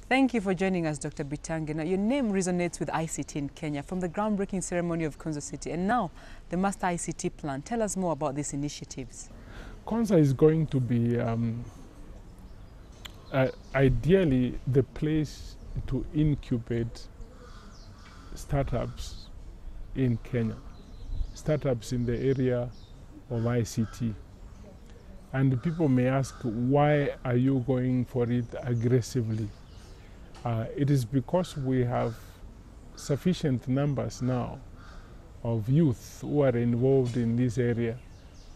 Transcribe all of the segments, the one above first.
Thank you for joining us, Dr. Bitange. Now, your name resonates with ICT in Kenya, from the groundbreaking ceremony of Konza City and now the Master ICT Plan. Tell us more about these initiatives. Konza is going to be ideally the place to incubate startups in Kenya, startups in the area of ICT. And people may ask, why are you going for it aggressively? It is because we have sufficient numbers now of youth who are involved in this area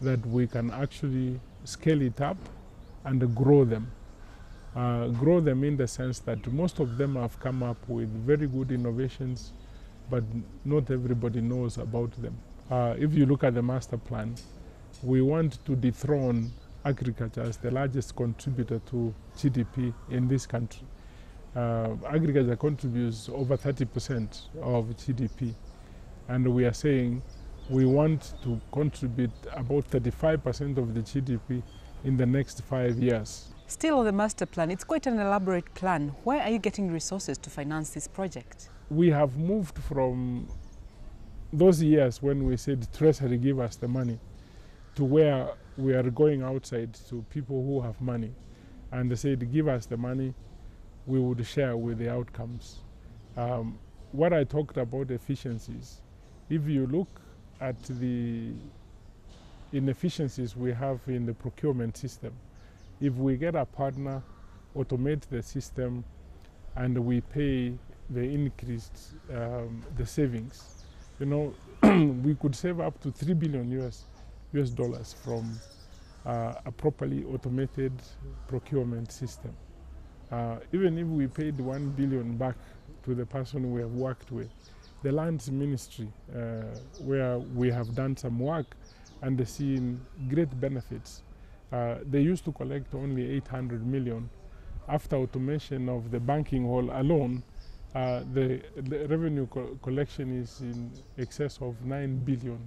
that we can actually scale it up and grow them. Grow them in the sense that most of them have come up with very good innovations, but not everybody knows about them. If you look at the master plan, we want to dethrone agriculture as the largest contributor to GDP in this country. Agriculture contributes over 30% of GDP, and we are saying we want to contribute about 35% of the GDP in the next 5 years. Still on the master plan, it's quite an elaborate plan. Where are you getting resources to finance this project? We have moved from those years when we said Treasury give us the money to where we are going outside to people who have money and they said give us the money, we would share with the outcomes. What I talked about efficiencies, if you look at the inefficiencies we have in the procurement system, if we get a partner, automate the system, and we pay the increased, the savings, you know, we could save up to $3 billion US dollars from a properly automated procurement system. Even if we paid $1 billion back to the person we have worked with, the Lands Ministry, where we have done some work and seen great benefits. They used to collect only 800 million. After automation of the banking hall alone, the revenue collection is in excess of 9 billion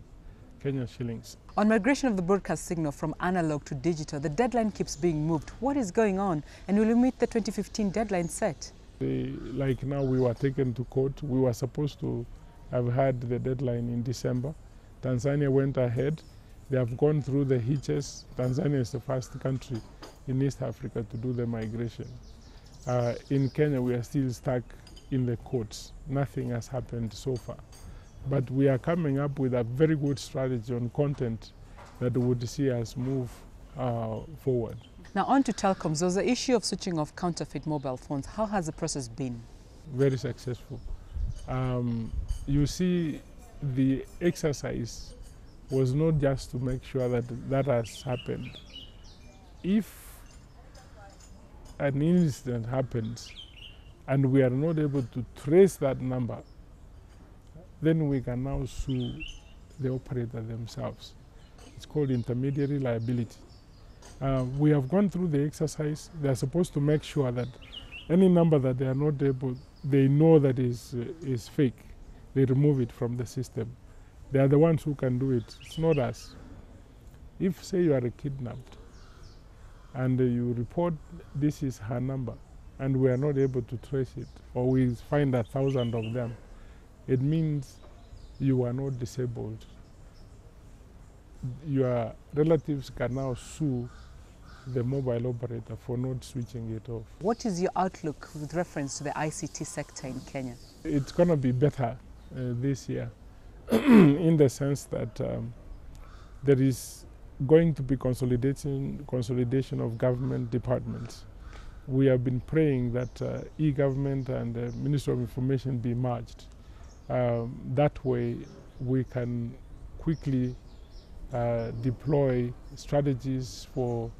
Kenyan shillings. On migration of the broadcast signal from analog to digital, the deadline keeps being moved. What is going on, and will you meet the 2015 deadline set? Like now we were taken to court. We were supposed to have had the deadline in December. Tanzania went ahead. They have gone through the hitches. Tanzania is the first country in East Africa to do the migration. In Kenya, we are still stuck in the courts. Nothing has happened so far. But we are coming up with a very good strategy on content that would see us move forward. Now on to telecoms. There was the issue of switching off counterfeit mobile phones. How has the process been? Very successful. You see, the exercise was not just to make sure that that has happened. If an incident happens and we are not able to trace that number, then we can now sue the operator themselves. It's called intermediary liability. We have gone through the exercise. They are supposed to make sure that any number that they are not able, they know that is fake, they remove it from the system. They are the ones who can do it. It's not us. If, say, you are kidnapped and you report this is her number and we are not able to trace it, or we find 1,000 of them, it means you are not disabled. Your relatives can now sue the mobile operator for not switching it off. What is your outlook with reference to the ICT sector in Kenya? It's going to be better this year in the sense that there is going to be consolidation of government departments. We have been praying that e-government and the Ministry of Information be merged. That way we can quickly deploy strategies for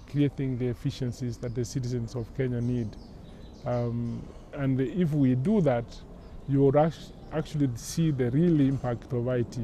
creating the efficiencies that the citizens of Kenya need. And if we do that, you will actually see the real impact of IT.